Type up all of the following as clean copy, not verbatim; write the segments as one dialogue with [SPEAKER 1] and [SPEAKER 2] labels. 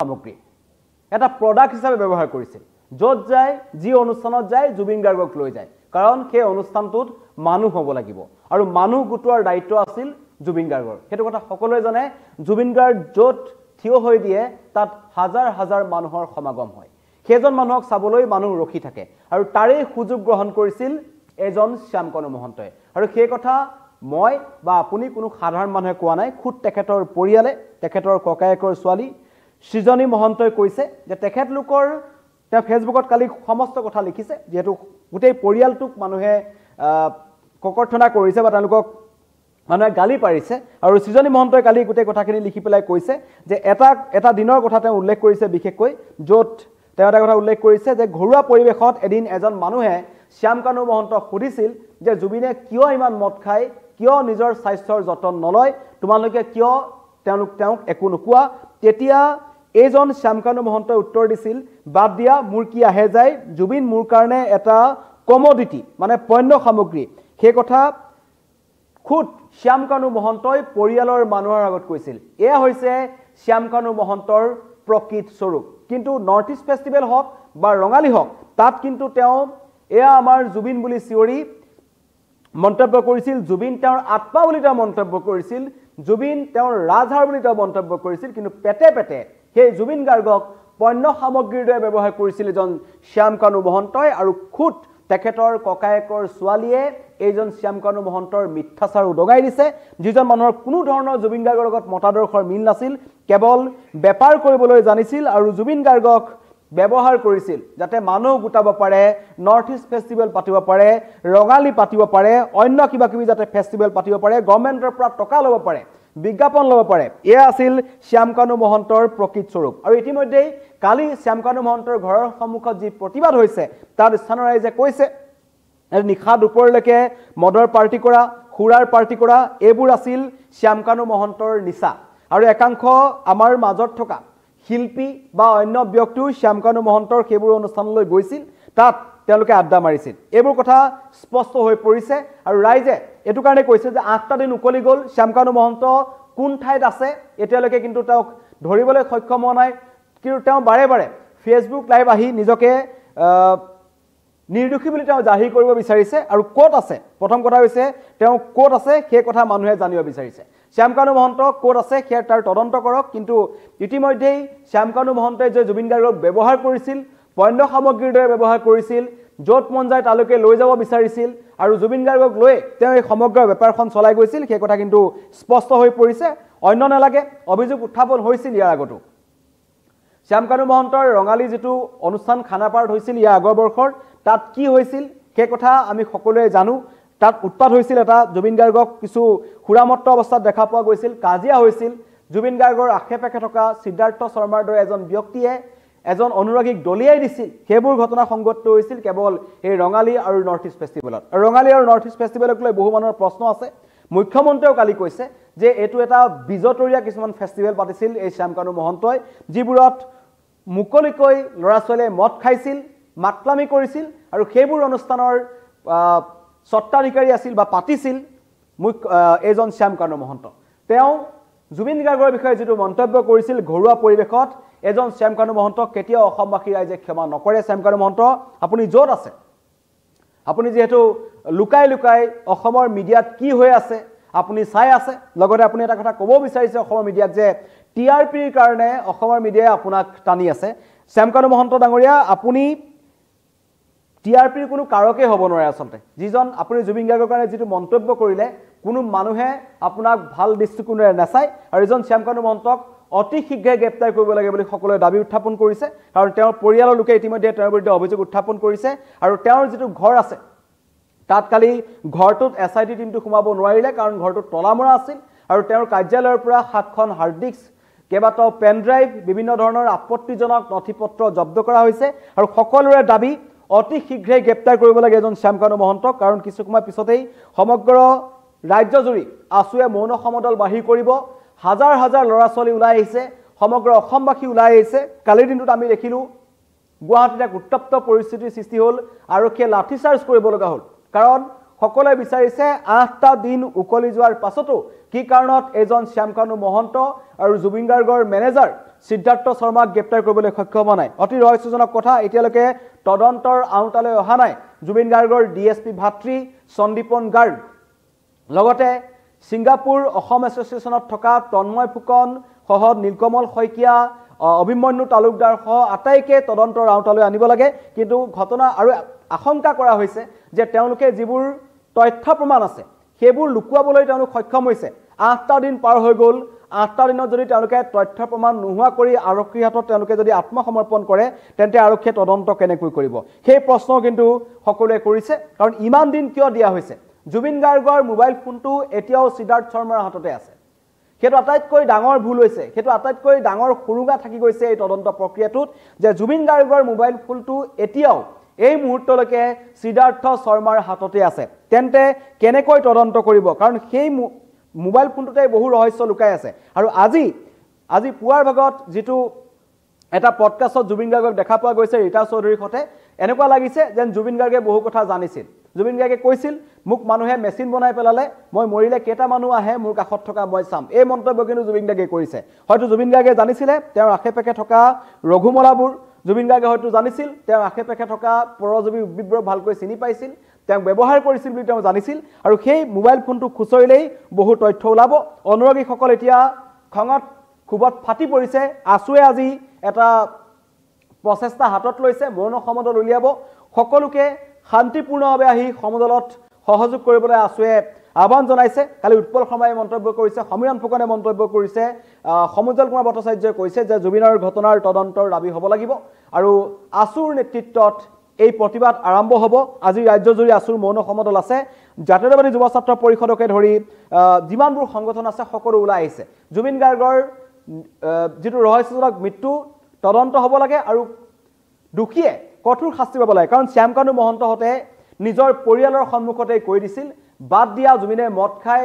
[SPEAKER 1] সামগ্ৰী এটা প্ৰডাক্ট হিচাপে ব্যৱহাৰ কৰিছিল য'ত যায় যি অনুষ্ঠানত যায় জুবিন গাৰ্গক লৈ যায় কাৰণ সেই অনুষ্ঠানটোত মানুহ হ'ব লাগিব আৰু মানুহ গোটোৱাৰ দায়িত্ব আছিল জুবিন গাৰ্গৰ সেইটো কথা সকলোৱে জানে জুবিন গাৰ্গ য'ত থিয় হৈ দিয়ে তাত হাজাৰ হাজাৰ মানুহৰ সমাগম হয় সেইজন মানুহক চাবলৈ মানুহ ৰখি থাকে আৰু তাৰে সুযোগ গ্ৰহণ কৰিছিল এজন শ্যামকানু মহন্তই আৰু সেই কথা মই বা আপুনি কোনো সাধাৰণ মানুহে কোৱা নাই খুদ তেখেতৰ পৰিয়ালে তেখেতৰ ককায়েকৰ ছোৱালী সৃজনী মহন্তই কৈছে যে তেখেতলোকৰ তেওঁ ফেচবুকত কালি সমস্ত কথা লিখিছে যেহেতু গোটেই পৰিয়ালটোক মানুহে ককৰ্থনা কৰিছে বা তেওঁলোকক মানুহে গালি পাৰিছে আৰু সৃজনী মহন্তই কালি গোটেই কথাখিনি লিখি পেলাই কৈছে যে এটা দিনৰ কথা তেওঁ উল্লেখ কৰিছে বিশেষকৈ য'ত তেওঁ এটা কথা উল্লেখ কৰিছে যে ঘৰুৱা পৰিৱেশত এদিন এজন মানুহে শ্যামকানু মহন্তক সুধিছিল যে জুবিনে কিয় ইমান মদ খায় কিয় নিজৰ স্বাস্থ্যৰ যতন নলয় তোমালোকে কিয় তেওঁক একো নোকোৱা তেতিয়া এইজন শ্যামকানু মহন্তই উত্তৰ দিছিল বাদ দিয়া মোৰ কি আহে যায় জুবিন মোৰ কাৰণে এটা কমোডিটি মানে পণ্য সামগ্ৰী সেই কথা খুদ শ্যামকানু মহন্তই পৰিয়ালৰ মানুহৰ আগত কৈছিল এয়া হৈছে শ্যামকানু মহন্তৰ প্ৰকৃত স্বৰূপ কিন্তু নৰ্থ ইষ্ট ফেষ্টিভেল হওক বা ৰঙালী হওক তাত কিন্তু তেওঁ এয়া আমাৰ জুবিন বুলি চিঞৰি মন্তব্য কৰিছিল জুবিন তেওঁৰ আত্মা বুলি তেওঁ মন্তব্য কৰিছিল জুবিন তেওঁৰ ৰাজহাৰ বুলি তেওঁ মন্তব্য কৰিছিল কিন্তু পেটে পেটে সেই জুবিন গাৰ্গক পণ্য সামগ্ৰীৰ দৰে ব্যৱহাৰ কৰিছিল এজন শ্যামকানু মহন্তই আৰু খুদ তেখেতৰ ককায়েকৰ ছোৱালীয়ে এইজন শ্যামকানু মহন্তৰ মিথ্যাচাৰ উদগাই দিছে যিজন মানুহৰ কোনো ধৰণৰ জুবিন গাৰ্গৰ লগত মতাদৰ্শৰ মিল নাছিল কেৱল বেপাৰ কৰিবলৈ জানিছিল আৰু জুবিন গাৰ্গক ব্যৱহাৰ কৰিছিল যাতে মানুহ গোটাব পাৰে নৰ্থ ইষ্ট ফেষ্টিভেল পাতিব পাৰে ৰঙালী পাতিব পাৰে অন্য কিবা কিবি যাতে ফেষ্টিভেল পাতিব পাৰে গভৰ্ণমেণ্টৰ পৰা টকা ল'ব পাৰে বিজ্ঞাপন ল'ব পাৰে এয়া আছিল শ্যামকানু মহন্তৰ প্ৰকৃত স্বৰূপ আৰু ইতিমধ্যেই কালি শ্যামকানু মহন্তৰ ঘৰৰ সন্মুখত যি প্ৰতিবাদ হৈছে তাত স্থানীয় ৰাইজে কৈছে নিশা দুপৰলৈকে মদৰ পাৰ্টি কৰা সুৰাৰ পাৰ্টি কৰা এইবোৰ আছিল শ্যামকানু মহন্তৰ নিচা আৰু একাংশ আমাৰ মাজত থকা শিল্পী বা অন্য ব্যক্তিও শ্যামকানু মহন্তৰ সেইবোৰ অনুষ্ঠানলৈ গৈছিল তাত তেওঁলোকে আড্ডা মাৰিছিল এইবোৰ কথা স্পষ্ট হৈ পৰিছে আৰু ৰাইজে এটো কাৰণে কৈছে যে 8টা দিন উকলি গ'ল শ্যামকানু মহন্ত কোন ঠাইত আছে এতিয়ালৈকে কিন্তু তেওঁক ধৰিবলৈ সক্ষম হোৱা নাই কিন্তু তেওঁ বাৰে বাৰে ফেচবুক লাইভ আহি নিজকে নিৰ্দোষী বুলি তেওঁ জাহিৰ কৰিব বিচাৰিছে আৰু ক'ত আছে প্ৰথম কথা হৈছে তেওঁ ক'ত আছে সেই কথা মানুহে জানিব বিচাৰিছে শ্যামকানু মহন্ত ক'ত আছে সেয়া তাৰ তদন্ত কৰক কিন্তু ইতিমধ্যেই শ্যামকানু মহন্তই যে জুবিন গাৰ্গক ব্যৱহাৰ কৰিছিল পণ্য সামগ্ৰীৰ দৰে ব্যৱহাৰ কৰিছিল য'ত মন যায় তালৈকে লৈ যাব বিচাৰিছিল আৰু জুবিন গাৰ্গক লৈ তেওঁ এই সমগ্ৰ বেপাৰখন চলাই গৈছিল সেই কথা কিন্তু স্পষ্ট হৈ পৰিছে অন্য নালাগে অভিযোগ উত্থাপন হৈছিল ইয়াৰ আগতো শ্যামকানু মহন্তৰ ৰঙালী যেটো অনুষ্ঠান খানাপাৰাত হৈছিল ইয়াৰ আগৰ বৰ্ষৰ তাত কি হৈছিল সেই কথা আমি সকলোৱে জানো তাত উৎপাত হৈছিল এটা জুবিন গাৰ্গক কিছু খুৰামত্ত অৱস্থাত দেখা পোৱা গৈছিল কাজিয়া হৈছিল জুবিন গাৰ্গৰ আক্ষেপেকে থকা সিদ্ধাৰ্থ শৰ্মাৰ দৰে এজন ব্যক্তিয়ে এজন অনুৰাগীক দলিয়াই দিছিল সেইবোৰ ঘটনা সংঘটিত হৈছিল কেৱল এই ৰঙালী আৰু নৰ্থ ইষ্ট ফেষ্টিভেলত ৰঙালী আৰু নৰ্থ ইষ্ট ফেষ্টিভেলক লৈ বহু মানুহৰ প্ৰশ্ন আছে মুখ্যমন্ত্ৰীও কালি কৈছে যে এটো এটা বিজতৰীয়া কিছুমান ফেষ্টিভেল পাতিছিল এই শ্যামকানু মহন্তই যিবোৰত মুকলিকৈ ল'ৰা ছোৱালীয়ে মদ খাইছিল মাতলামি কৰিছিল আৰু সেইবোৰ অনুষ্ঠানৰ সত্তাধিকাৰী আছিল বা পাতিছিল এজন শ্যামকানু মহন্ত তেওঁ জুবিন গাৰ্গৰ বিষয়ে যেটো মন্তব্য কৰিছিল ঘৰুৱা পৰিৱেশত এজন শ্যামকানু মহন্তক কেতিয়াও অসমবাসী ৰাইজে ক্ষমা নকৰে শ্যামকানু মহন্ত আপুনি য'ত আছে আপুনি যেহেতু লুকাই লুকাই অসমৰ মিডিয়াত কি হৈ আছে আপুনি চাই আছে লগতে আপুনি এটা কথা ক'ব বিচাৰিছে অসমৰ মিডিয়াক যে টিআৰপিৰ কাৰণে অসমৰ মিডিয়াই আপোনাক টানি আছে শ্যামকানু মহন্ত ডাঙৰীয়া আপুনি টিআৰপিৰ কোনো কাৰকে হ'ব নোৱাৰে আসলতে যিজন আপুনি জুবিন গাৰ্গৰ কাৰণে যেটো মন্তব্য কৰিলে কোনো মানুহে আপোনাক ভাল দৃষ্টিকোণেৰে নাচায় আৰু এজন শ্যামকানু মহন্তক অতি শীঘ্ৰে গ্ৰেপ্তাৰ কৰিব লাগে বুলি সকলোৱে দাবী উত্থাপন কৰিছে কাৰণ তেওঁৰ পৰিয়ালৰ লোকে ইতিমধ্যে তেওঁৰ বিৰুদ্ধে অভিযোগ উত্থাপন কৰিছে আৰু তেওঁৰ যেটো ঘৰ আছে তাত কালি ঘৰটোত এসআইটি টিমটো সোমাব নোৱাৰিলে কাৰণ ঘৰটো তলামৰা আছিল আৰু তেওঁৰ কাৰ্যালয়ৰ পৰা 7খন হাৰ্ড ডিস্ক কেইবাটাও পেন ড্ৰাইভ বিভিন্ন ধৰণৰ আপত্তিজনক নথিপত্ৰ জব্দ কৰা হৈছে আৰু সকলোৰে দাবী অতি শীঘ্ৰে গ্ৰেপ্তাৰ কৰিব লাগে এজন শ্যামকানু মহন্তক কাৰণ কিছু সময় পিছতেই সমগ্ৰ ৰাজ্যজুৰি আছুৱে মৌন সমদল বাহিৰ কৰিব হাজাৰ হাজাৰ ল'ৰা ছোৱালী ওলাই আহিছে সমগ্ৰ অসমবাসী ওলাই আহিছে কালিৰ দিনটোত আমি দেখিলো গুৱাহাটীত এক উত্তপ্ত পৰিস্থিতিৰ সৃষ্টি হ'ল আৰক্ষীয়ে লাঠি চাৰ্জ কৰিব লগা হ'ল কাৰণ সকলোৱে বিচাৰিছে 8টা দিন উকলি যোৱাৰ পাছতো কি কাৰণত এজন শ্যামকানু মহন্ত আৰু জুবিন গাৰ্গৰ মেনেজাৰ সিদ্ধাৰ্থ শৰ্মাক গ্ৰেপ্তাৰ কৰিবলৈ সক্ষম হোৱা নাই অতি ৰহস্যজনক কথা এতিয়ালৈকে তদন্তৰ আওতালৈ অহা নাই জুবিন গাৰ্গৰ ডিএসপি ভাতৃ সন্দীপন গাৰ্গ লগতে সিংগাপুৰ অসম এছ'চিয়েশ্যনত থকা তন্ময় ফুকন সহ নীলকমল শইকীয়া অভিমন্যু তালুকদাৰ সহ আটাইকে তদন্তৰ আওতালৈ আনিব লাগে কিন্তু ঘটনা আৰু আশংকা কৰা হৈছে যে তেওঁলোকে যিবোৰ তথ্য প্ৰমাণ আছে সেইবোৰ লুকুৱাবলৈ তেওঁলোক সক্ষম হৈছে 8টা দিন পাৰ হৈ গ'ল 8টা দিনত যদি তেওঁলোকে তথ্য প্ৰমাণ নোহোৱা কৰি আৰক্ষীৰ হাতত তেওঁলোকে যদি আত্মসমৰ্পণ কৰে তেন্তে আৰক্ষীয়ে তদন্ত কেনেকৈ কৰিব সেই প্ৰশ্ন কিন্তু সকলোৱে কৰিছে কাৰণ ইমান দিন কিয় দিয়া হৈছে জুবিন গাৰ্গৰ মোবাইল ফোনটো এতিয়াও সিদ্ধাৰ্থ শৰ্মাৰ হাততে আছে সেইটো আটাইতকৈ ডাঙৰ ভুল হৈছে সেইটো আটাইতকৈ ডাঙৰ খুৰুঙা থাকি গৈছে এই তদন্ত প্ৰক্ৰিয়াটোত যে জুবিন গাৰ্গৰ মোবাইল ফোনটো এতিয়াও এই মুহূৰ্তলৈকে সিদ্ধাৰ্থ শৰ্মাৰ হাততে আছে তেন্তে কেনেকৈ তদন্ত কৰিব কাৰণ সেই মোবাইল ফোনটোতে বহু ৰহস্য লুকাই আছে আৰু আজি পুৱাৰ ভাগত যেটো এটা পডকাষ্টত জুবিন গাৰ্গক দেখা পোৱা গৈছে ৰীতা চৌধুৰীৰ সৈতে এনেকুৱা লাগিছে যেন জুবিন গাৰ্গে বহু কথা জানিছিল জুবিন গাৰ্গে কৈছিল মোক মানুহে মেচিন বনাই পেলালে মই মৰিলে কেটা মানুহ আহে মোৰ কাষত থকা মই চাম এই মন্তব্য কিন্তু জুবিন গাৰ্গে কৰিছে হয়তো জুবিন গাৰ্গে জানিছিলে তেওঁৰ আশেপাশে থকা ৰঘুমলাবোৰ জুবিন গাৰ্গে হয়তো জানিছিল তেওঁৰ আশেপাশে থকা পৰজীৱী উদ্ভিদবোৰ ভালকৈ চিনি পাইছিল তেওঁক ব্যৱহাৰ কৰিছিল বুলি তেওঁ জানিছিল আৰু সেই মোবাইল ফোনটো খুচৰিলেই বহু তথ্য ওলাব অনুৰাগীসকল এতিয়া খঙত খুবত ফাটি পৰিছে আছুৱে আজি এটা প্ৰচেষ্টা হাতত লৈছে মৌন সমদল উলিয়াব সকলোকে শান্তিপূৰ্ণভাৱে আহি সমদলত সহযোগ কৰিবলৈ আছুৱে আহ্বান জনাইছে কালি উৎপল শৰ্মাই মন্তব্য কৰিছে সমীৰণ ফুকনে মন্তব্য কৰিছে সমুজ্জ্বল কুমাৰ ভট্টাচাৰ্যই কৈছে যে জুবিনৰ ঘটনাৰ তদন্তৰ দাবী হ'ব লাগিব আৰু আছুৰ নেতৃত্বত এই প্ৰতিবাদ আৰম্ভ হ'ব আজি ৰাজ্যজুৰি আছুৰ মৌন সমদল আছে জাতীয়তাবাদী যুৱ ছাত্ৰ পৰিষদকে ধৰি যিমানবোৰ সংগঠন আছে সকলো ওলাই আহিছে জুবিন গাৰ্গৰ যেটো ৰহস্যজনক মৃত্যু তদন্ত হ'ব লাগে আৰু দুখীয়ে কঠোৰ শাস্তি পাব লাগে কাৰণ শ্যামকানু মহন্তহঁতে নিজৰ পৰিয়ালৰ সন্মুখতে কৈ দিছিল বাদ দিয়া জুবিনে মদ খাই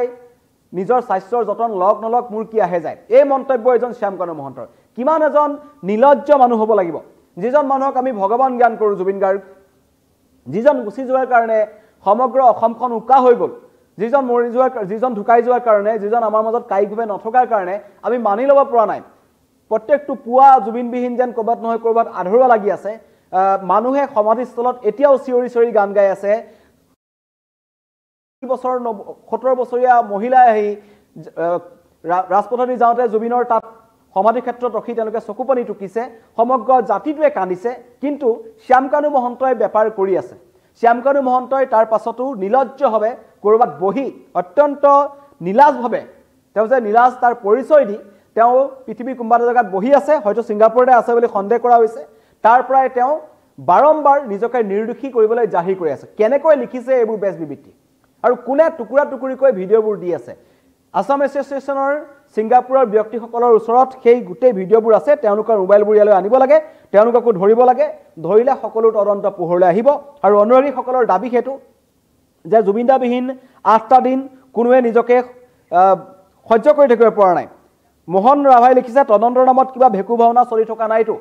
[SPEAKER 1] নিজৰ স্বাস্থ্যৰ যতন লগ নলগ মোৰ কি আহে যায় এই মন্তব্য এজন শ্যামকানু মহন্তৰ কিমান এজন নিলজ্জ মানুহ হ'ব লাগিব যিজন মানুহক আমি ভগৱান জ্ঞান কৰোঁ জুবিন গাৰ্গ যিজন গুচি যোৱাৰ কাৰণে সমগ্ৰ অসমখন উকা হৈ গ'ল যিজন মৰি যোৱাৰ যিজন ঢুকাই যোৱাৰ কাৰণে যিজন আমাৰ মাজত কায়িকভাৱে নথকাৰ কাৰণে আমি মানি ল'ব পৰা নাই প্ৰত্যেকটো পুৱা জুবিনবিহীন যেন ক'ৰবাত নহয় ক'ৰবাত আধৰুৱা লাগি আছে মানুহে সমাধিস্থলত এতিয়াও চিঞৰি চিঞৰি গান গাই আছে 17 বছৰীয়া মহিলা আহি ৰাজপথেদি যাওঁতে জুবিনৰ তাত সমাধি ক্ষেত্ৰত ৰখি তেওঁলোকে চকুপানী টুকিছে সমগ্ৰ জাতিটোৱে কান্দিছে কিন্তু শ্যামকানু মহন্তই বেপাৰ কৰি আছে শ্যামকানু মহন্তই তাৰ পাছতো নিলজ্জভাৱে ক'ৰবাত বহি অত্যন্ত নিলাজভাৱে তেওঁ যে নিলাজ তাৰ পৰিচয় দি তেওঁ পৃথিৱীৰ কোনোবা জেগাত বহি আছে হয়তো ছিংগাপুৰতে আছে বুলি সন্দেহ কৰা হৈছে তাৰ পৰাই তেওঁ বাৰম্বাৰ নিজকে নিৰ্দোষী কৰিবলৈ জাহিৰ কৰি আছে কেনেকৈ লিখিছে এইবোৰ বেছ বিবৃতি আৰু কোনে টুকুৰা টুকুৰিকৈ ভিডিঅ'বোৰ দি আছে আসাম এছ'চিয়েশ্যনৰ ছিংগাপুৰৰ ব্যক্তিসকলৰ ওচৰত সেই গোটেই ভিডিঅ'বোৰ আছে তেওঁলোকৰ মোবাইলবোৰ ইয়ালৈ আনিব লাগে তেওঁলোককো ধৰিব লাগে ধৰিলে সকলো তদন্ত পোহৰলৈ আহিব আৰু অনুৰাগীসকলৰ দাবী হেতু যে জুবিনদাবিহীন 8টা দিন কোনোৱে নিজকে সহ্য কৰি থাকিব পৰা নাই মোহন ৰাভাই লিখিছে তদন্তৰ নামত কিবা ভেকু ভাওনা চলি থকা নাইতো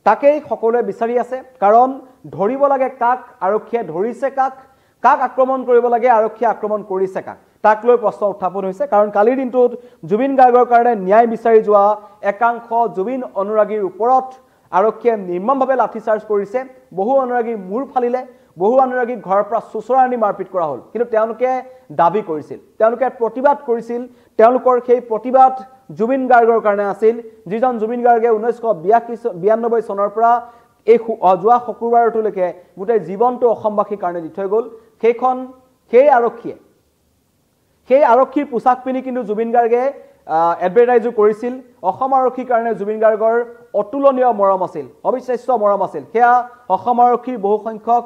[SPEAKER 1] তাকেই সকলোৱে বিচাৰি আছে কাৰণ ধৰিব লাগে কাক আৰক্ষীয়ে ধৰিছে কাক আক্ৰমণ কৰিব লাগে আৰক্ষীয়ে আক্ৰমণ কৰিছে কাক তাক লৈ প্ৰশ্ন উত্থাপন হৈছে কাৰণ কালিৰ দিনটোত জুবিন গাৰ্গৰ কাৰণে ন্যায় বিচাৰি যোৱা একাংশ জুবিন অনুৰাগীৰ ওপৰত আৰক্ষীয়ে নিৰ্মমভাৱে লাঠিচাৰ্জ কৰিছে বহু অনুৰাগী মূৰ ফালিলে বহু অনুৰাগীক ঘৰৰ পৰা চুচৰা আনি মাৰপিট কৰা হ'ল কিন্তু তেওঁলোকে দাবী কৰিছিল তেওঁলোকে প্ৰতিবাদ কৰিছিল তেওঁলোকৰ সেই প্ৰতিবাদ জুবিন গাৰ্গৰ কাৰণে আছিল যিজন জুবিন গাৰ্গে 1992 চনৰ পৰা এই যোৱা শুক্ৰবাৰটোলৈকে গোটেই জীৱনটো অসমবাসীৰ কাৰণে দি থৈ গ'ল সেই আৰক্ষীৰ পোছাক পিন্ধি কিন্তু জুবিন গাৰ্গে এডভাৰটাইজো কৰিছিল অসম আৰক্ষীৰ কাৰণে জুবিন গাৰ্গৰ অতুলনীয় মৰম আছিল অবিশ্বাস্য মৰম আছিল সেয়া অসম আৰক্ষীৰ বহু সংখ্যক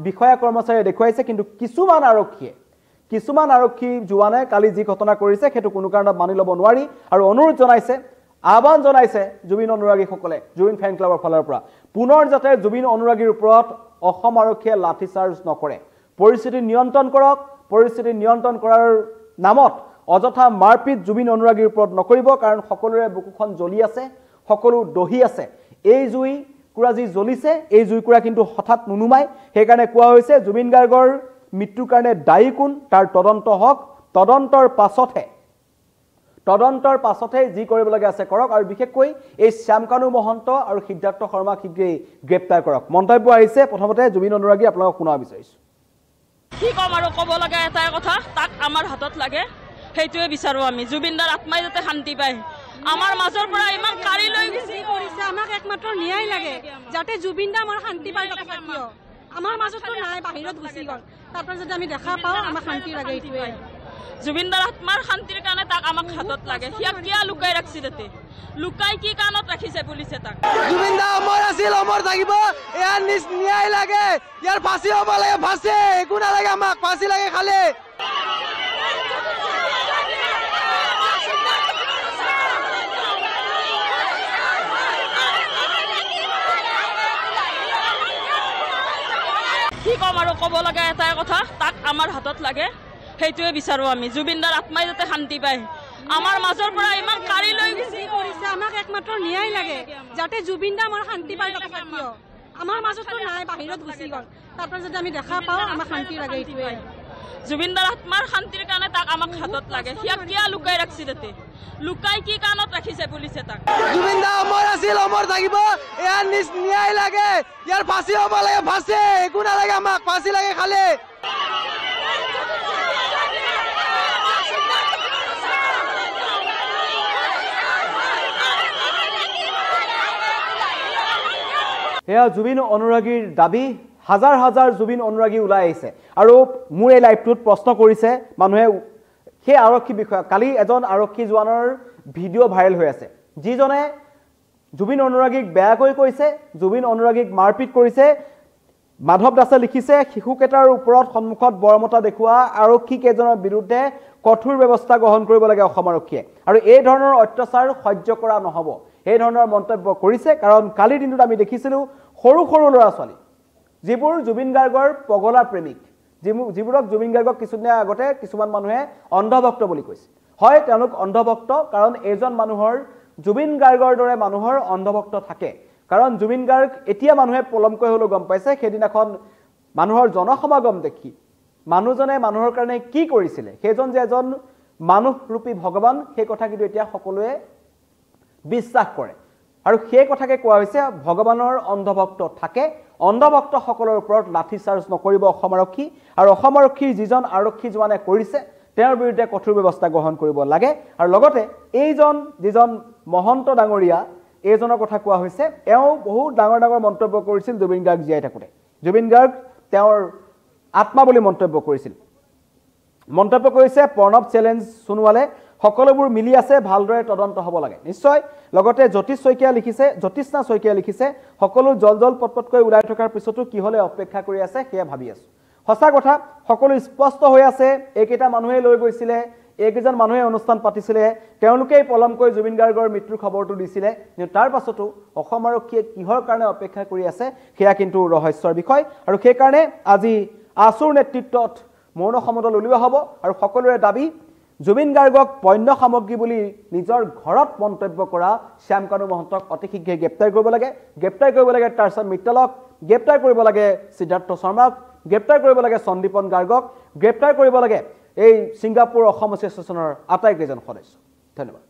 [SPEAKER 1] বিষয়া কৰ্মচাৰীয়ে দেখুৱাইছে কিন্তু কিছুমান আৰক্ষী জোৱানে কালি যি ঘটনা কৰিছে সেইটো কোনো কাৰণত মানি ল'ব নোৱাৰি আৰু অনুৰোধ জনাইছে আহ্বান জনাইছে জুবিন অনুৰাগীসকলে জুবিন ফেন ক্লাবৰ ফালৰ পৰা পুনৰ যাতে জুবিন অনুৰাগীৰ ওপৰত অসম আৰক্ষীয়ে লাঠিচাৰ্জ নকৰে পৰিস্থিতি নিয়ন্ত্ৰণ কৰক পৰিস্থিতি নিয়ন্ত্ৰণ কৰাৰ নামত অযথা মাৰপিট জুবিন অনুৰাগীৰ ওপৰত নকৰিব কাৰণ সকলোৰে বুকুখন জ্বলি আছে সকলো দহি আছে এই জুই কুৰা যি জ্বলিছে এই জুইকুৰা কিন্তু হঠাৎ নুনুমাই সেইকাৰণে কোৱা হৈছে জুবিন গাৰ্গৰ মৃত্যুৰ কাৰণে দায়ী কোন তাৰ তদন্ত হওক তদন্তৰ পাছতে যি কৰিবলগীয়া আছে কৰক আৰু বিশেষকৈ এই শ্যামকানু মহন্ত আৰু সিদ্ধাৰ্থ শৰ্মাক শীঘ্ৰেই গ্ৰেপ্তাৰ কৰক মন্তব্য আহিছে প্ৰথমতে জুবিন অনুৰাগী আপোনাক শুনাব বিচাৰিছো
[SPEAKER 2] কি কম আৰু ক'ব লগা এটাই কথা তাক আমাৰ হাতত লাগে সেইটোৱে বিচাৰো আমি জুবিনদাৰ আত্মাই যাতে শান্তি পায় আমাৰ মাজৰ পৰা ইমান কাৰি লৈ গৈছে
[SPEAKER 3] কৰিছে আমাক একমাত্ৰ ন্যায় লাগে যাতে জুবিনদা আমাৰ শান্তি পায় তাতে থাকিও আমাৰ মাজতো নাই বাহিৰত গুচি গ'ল তাৰপৰা যদি আমি দেখা পাওঁ আমাক শান্তি লাগে এইটোৱে
[SPEAKER 2] জুবিনদাৰ আত্মাৰ শান্তিৰ কাৰণে তাক আমাক হাতত লাগে হিয়া কিয় লুকাই ৰাখছি তাতে লুকাই কি কাৰণত ৰাখিছে পুলিচে তাক
[SPEAKER 4] জুবিনদা অমৰ আছিল অমৰ থাকিব ইয়াৰ ন্যায় লাগে ইয়াৰ ফাঁচি হ'ব লাগে ফাঁচি একো নালাগে আমাক ফাঁচি লাগে খালি
[SPEAKER 2] কি কম আৰু ক'ব লগা এটাই কথা তাক আমাৰ হাতত লাগে সেইটোৱে বিচাৰো আমি জুবিনদাৰ আত্মাই যাতে শান্তি পায় আমাৰ মাজৰ পৰা ইমান কাৰি লৈ গৈছে
[SPEAKER 3] কৰিছে আমাক একমাত্ৰ ন্যায় লাগে যাতে জুবিনদা আমাৰ শান্তি পায় তাতে থাকিও আমাৰ মাজতো নাই বাহিৰত গুচি গ'ল তাৰপৰা যদি আমি দেখা পাওঁ আমাক শান্তি লাগে এইটোৱে
[SPEAKER 2] জুবিনদাৰ আত্মাৰ শান্তিৰ কাৰণে তাক আমাক হাতত লাগে হিয়া কিয় লুকাই ৰাখছি তাতে লুকাই কি কাৰণত ৰাখিছে পুলিচে তাক
[SPEAKER 4] জুবিনদা অমৰ আছিল অমৰ থাকিব ইয়াৰ ন্যায় লাগে ইয়াৰ ফাঁচি হ'ব লাগে ফাঁচি একো নালাগে আমাক ফাঁচি লাগে খালি
[SPEAKER 1] এয়া জুবিন অনুৰাগীৰ দাবী হাজাৰ হাজাৰ জুবিন অনুৰাগী ওলাই আহিছে আৰু মোৰ এই লাইভটোত প্ৰশ্ন কৰিছে মানুহে সেই আৰক্ষী বিষয়া কালি এজন আৰক্ষী জোৱানৰ ভিডিঅ' ভাইৰেল হৈ আছে যিজনে জুবিন অনুৰাগীক বেয়াকৈ কৈছে জুবিন অনুৰাগীক মাৰপিট কৰিছে মাধৱ দাসে লিখিছে শিশুকেইটাৰ ওপৰত সন্মুখত বৰমতা দেখুওৱা আৰক্ষী কেইজনৰ বিৰুদ্ধে কঠোৰ ব্যৱস্থা গ্ৰহণ কৰিব লাগে অসম আৰক্ষীয়ে আৰু এই ধৰণৰ অত্যাচাৰ সহ্য কৰা নহ'ব এই ধৰণৰ মন্তব্য কৰিছে কাৰণ কালিৰ দিনটোত আমি দেখিছিলোঁ সৰু সৰু ল'ৰা ছোৱালী যিবোৰ জুবিন গাৰ্গৰ পগলা প্ৰেমিক যিবোৰক জুবিন গাৰ্গক কিছুদিনৰ আগতে কিছুমান মানুহে অন্ধভক্ত বুলি কৈছে হয় তেওঁলোক অন্ধভক্ত কাৰণ এজন মানুহৰ জুবিন গাৰ্গৰ দৰে মানুহৰ অন্ধভক্ত থাকে কাৰণ জুবিন গাৰ্গ এতিয়া মানুহে পলমকৈ হ'লেও গম পাইছে সেইদিনাখন মানুহৰ জনসমাগম দেখি মানুহজনে মানুহৰ কাৰণে কি কৰিছিলে সেইজন যে এজন মানুহৰূপী ভগৱান সেই কথা কিন্তু এতিয়া সকলোৱে বিশ্বাস কৰে আৰু সেই কথাকে কোৱা হৈছে ভগৱানৰ অন্ধভক্ত থাকে অন্ধভক্তসকলৰ ওপৰত লাঠি চাৰ্জ নকৰিব অসম আৰক্ষী আৰু অসম আৰক্ষীৰ যিজন আৰক্ষী জোৱানে কৰিছে তেওঁৰ বিৰুদ্ধে কঠোৰ ব্যৱস্থা গ্ৰহণ কৰিব লাগে আৰু লগতে যিজন মহন্ত ডাঙৰীয়া এইজনৰ কথা কোৱা হৈছে এওঁ বহুত ডাঙৰ ডাঙৰ মন্তব্য কৰিছিল জুবিন গাৰ্গ জীয়াই থাকোঁতে জুবিন গাৰ্গ তেওঁৰ আত্মা বুলি মন্তব্য কৰিছিল মন্তব্য কৰিছে প্ৰণৱ চেলেঞ্জ সোণোৱালে সকলোবোৰ মিলি আছে ভালদৰে তদন্ত হ'ব লাগে নিশ্চয় লগতে জ্যোতিষ্ণা শইকীয়া লিখিছে সকলো জল পটপটকৈ ওলাই থকাৰ পিছতো কি হ'লে অপেক্ষা কৰি আছে সেয়া ভাবি আছো সঁচা কথা সকলো স্পষ্ট হৈ আছে এইকেইটা মানুহে লৈ গৈছিলে এইকেইজন মানুহে অনুষ্ঠান পাতিছিলে তেওঁলোকেই পলমকৈ জুবিন গাৰ্গৰ মৃত্যুৰ খবৰটো দিছিলে কিন্তু তাৰ পাছতো অসম আৰক্ষীয়ে কিহৰ কাৰণে অপেক্ষা কৰি আছে সেয়া কিন্তু ৰহস্যৰ বিষয় আৰু সেইকাৰণে আজি আছুৰ নেতৃত্বত মৌন সমদল উলিওৱা হ'ব আৰু সকলোৰে দাবী জুবিন গাৰ্গক পণ্য সামগ্ৰী বুলি নিজৰ ঘৰত মন্তব্য কৰা শ্যামকানু মহন্তক অতি শীঘ্ৰে গ্ৰেপ্তাৰ কৰিব লাগে তাৰছত মিত্তলক গ্ৰেপ্তাৰ কৰিব লাগে সিদ্ধাৰ্থ শৰ্মাক গ্ৰেপ্তাৰ কৰিব লাগে সন্দীপন গাৰ্গক গ্ৰেপ্তাৰ কৰিব লাগে এই ছিংগাপুৰ অসম এছ'চিয়েশ্যনৰ আটাইকেইজন সদস্য ধন্যবাদ